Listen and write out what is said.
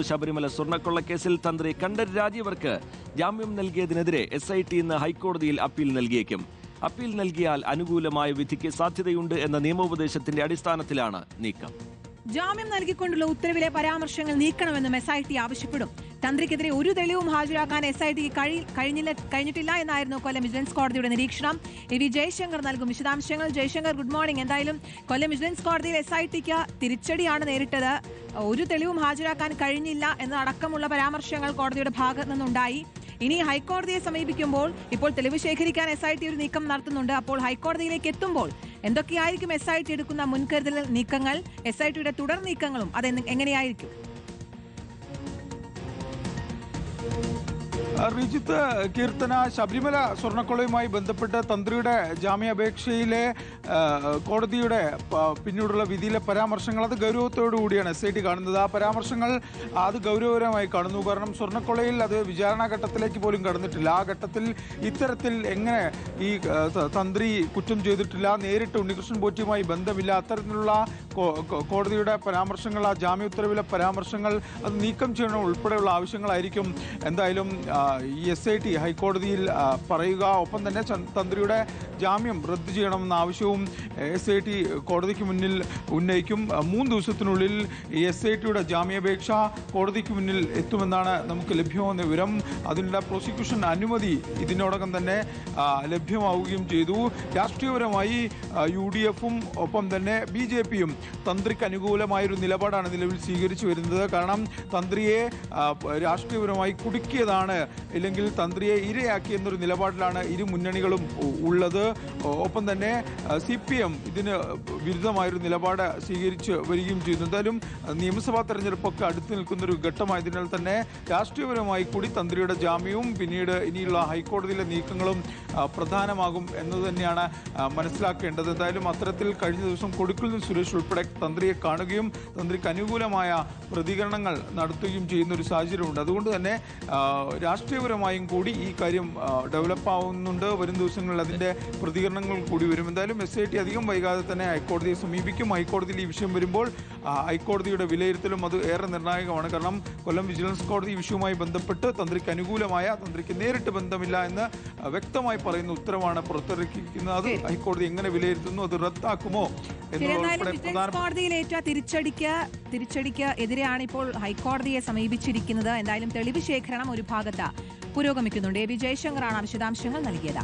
ശബരിമല സ്വർണ്ണക്കൊള്ളക്കേസിൽ തന്ത്രി കണ്ഠരര് രാജീവർക്ക് ജാമ്യം നൽകിയതിനെതിരെ SIT ഇന്ന് ഹൈക്കോടതിയിൽ അപ്പീൽ നൽകിയേക്കും. അപ്പീൽ നൽകിയാൽ അനുകൂലമായ വിധിക്ക് സാധ്യതയുണ്ട് എന്ന നിയമോപദേശത്തിന്റെ അടിസ്ഥാനത്തിലാണ് നീക്കം. ജാമ്യം നൽകിക്കൊണ്ടുള്ള ഉത്തരവിലെ പരാമർശങ്ങൾ നീക്കണമെന്നും SIT ആവശ്യപ്പെടും. തന്ത്രിക്കെതിരെ ഒരു തെളിവും ഹാജരാക്കാൻ SITക്ക് കഴിഞ്ഞിട്ടില്ല എന്നായിരുന്നു കൊല്ലം വിജിലൻസ് കോടതിയുടെ നിരീക്ഷണം. AV ജയശങ്കർ നൽകും വിശദാംശങ്ങൾ. Jaishankar, good morning. എന്തായാലും കൊല്ലം വിജിലൻസ് കോടതിയിൽ SITക്ക് തിരിച്ചടിയാണ് നേരിട്ടത്. ഒരു തെളിവും ഹാജരാക്കാൻ കഴിഞ്ഞില്ല എന്നതടക്കമുള്ള പരാമർശങ്ങൾ കോടതിയുടെ ഭാഗത്തു നിന്നുണ്ടായി. ഇനി ഹൈക്കോടതിയെ സമീപിക്കുമ്പോൾ ഇപ്പോൾ തെളിവ് ശേഖരിക്കാൻ SIT ഒരു നീക്കം നടത്തുന്നുണ്ട്. അപ്പോൾ ഹൈക്കോടതിയിലേക്ക് എത്തുമ്പോൾ എന്തൊക്കെയായിരിക്കും SIT എടുക്കുന്ന മുൻകരുതൽ നീക്കങ്ങൾ, SITയുടെ തുടർ നീക്കങ്ങളും അത് എങ്ങനെയായിരിക്കും? റിജിത്ത്, കീർത്തന, ശബരിമല സ്വർണ്ണക്കൊള്ളയുമായി ബന്ധപ്പെട്ട് തന്ത്രിയുടെ ജാമ്യാപേക്ഷയിലെ കോടതിയുടെ പിന്നീടുള്ള വിധിയിലെ പരാമർശങ്ങൾ അത് ഗൗരവത്തോടുകൂടിയാണ് SIT കാണുന്നത്. ആ പരാമർശങ്ങൾ അത് ഗൗരവകരമായി കാണുന്നു. കാരണം സ്വർണ്ണക്കൊള്ളയിൽ അത് വിചാരണാ ഘട്ടത്തിലേക്ക് പോലും കടന്നിട്ടില്ല. ആ ഘട്ടത്തിൽ ഇത്തരത്തിൽ എങ്ങനെ ഈ തന്ത്രി കുറ്റം ചെയ്തിട്ടില്ല, നേരിട്ട് ഉണ്ണികൃഷ്ണൻ പോറ്റിയുമായി ബന്ധമില്ല, അത്തരത്തിലുള്ള കോടതിയുടെ പരാമർശങ്ങൾ, ആ ജാമ്യ ഉത്തരവിലെ പരാമർശങ്ങൾ അത് നീക്കം ചെയ്യണം ഉൾപ്പെടെയുള്ള ആവശ്യങ്ങളായിരിക്കും എന്തായാലും ഈ SIT ഹൈക്കോടതിയിൽ പറയുക. ഒപ്പം തന്നെ തന്ത്രിയുടെ ജാമ്യം റദ്ദു ചെയ്യണമെന്ന ആവശ്യവും SIT കോടതിക്ക് മുന്നിൽ ഉന്നയിക്കും. 3 ദിവസത്തിനുള്ളിൽ ഈ SITയുടെ ജാമ്യാപേക്ഷ കോടതിക്ക് മുന്നിൽ എത്തുമെന്നാണ് നമുക്ക് ലഭ്യമാകുന്ന വിവരം. അതിനുള്ള പ്രോസിക്യൂഷൻ അനുമതി ഇതിനോടകം തന്നെ ലഭ്യമാവുകയും ചെയ്തു. രാഷ്ട്രീയപരമായി UDFും ഒപ്പം തന്നെ BJPയും തന്ത്രിക്ക് അനുകൂലമായൊരു നിലപാടാണ് നിലവിൽ സ്വീകരിച്ചു വരുന്നത്. കാരണം തന്ത്രിയെ രാഷ്ട്രീയപരമായി കുടുക്കിയതാണ്, ഇല്ലെങ്കിൽ തന്ത്രിയെ ഇരയാക്കിയെന്നൊരു നിലപാടിലാണ് ഇരു മുന്നണികളും ഉള്ളത്. ഒപ്പം തന്നെ CPM ഇതിന് വിരുദ്ധമായൊരു നിലപാട് സ്വീകരിച്ച് വരികയും ചെയ്യുന്നു. എന്തായാലും നിയമസഭാ തെരഞ്ഞെടുപ്പൊക്കെ അടുത്ത് നിൽക്കുന്നൊരു ഘട്ടമായതിനാൽ തന്നെ രാഷ്ട്രീയപരമായി കൂടി തന്ത്രിയുടെ ജാമ്യവും പിന്നീട് ഇനിയുള്ള ഹൈക്കോടതിയിലെ നീക്കങ്ങളും പ്രധാനമാകും എന്നത് തന്നെയാണ് മനസ്സിലാക്കേണ്ടത്. എന്തായാലും അത്തരത്തിൽ കഴിഞ്ഞ ദിവസം കൊടുക്കുന്നിൽ സുരേഷ് ഉൾപ്പെടെ തന്ത്രിയെ കാണുകയും തന്ത്രിക്ക് അനുകൂലമായ പ്രതികരണങ്ങൾ നടത്തുകയും ചെയ്യുന്ന ഒരു സാഹചര്യമുണ്ട്. അതുകൊണ്ട് തന്നെ രാഷ്ട്രീയപരമായും കൂടി ഈ കാര്യം ഡെവലപ്പ് ആവുന്നുണ്ട്. വരും ദിവസങ്ങളിൽ അതിൻ്റെ പ്രതികരണങ്ങൾ കൂടി വരും. എന്തായാലും SIT അധികം വൈകാതെ തന്നെ ഹൈക്കോടതിയെ സമീപിക്കും. ഹൈക്കോടതിയിൽ ഈ വിഷയം വരുമ്പോൾ ഹൈക്കോടതിയുടെ വിലയിരുത്തലും അത് ഏറെ നിർണായകമാണ്. കാരണം കൊല്ലം വിജിലൻസ് കോടതി ഈ വിഷയവുമായി ബന്ധപ്പെട്ട് തന്ത്രിക്ക് അനുകൂലമായ, തന്ത്രിക്ക് നേരിട്ട് ബന്ധമില്ല എന്ന് വ്യക്തമായി പറയുന്ന ഉത്തരവാണ് പുറത്തിറക്കിയിരിക്കുന്നത്. അത് ഹൈക്കോടതി എങ്ങനെ വിലയിരുത്തുന്നു, അത് റദ്ദാക്കുമോ കോടതിയിലേറ്റ തിരിച്ചടിക്ക് എതിരെയാണ് ഇപ്പോൾ ഹൈക്കോടതിയെ സമീപിച്ചിരിക്കുന്നത്. എന്തായാലും തെളിവ് ശേഖരണം ഒരു ഭാഗത്ത് പുരോഗമിക്കുന്നുണ്ട്. AV ജയശങ്കറാണ് വിശദാംശങ്ങൾ നൽകിയത്.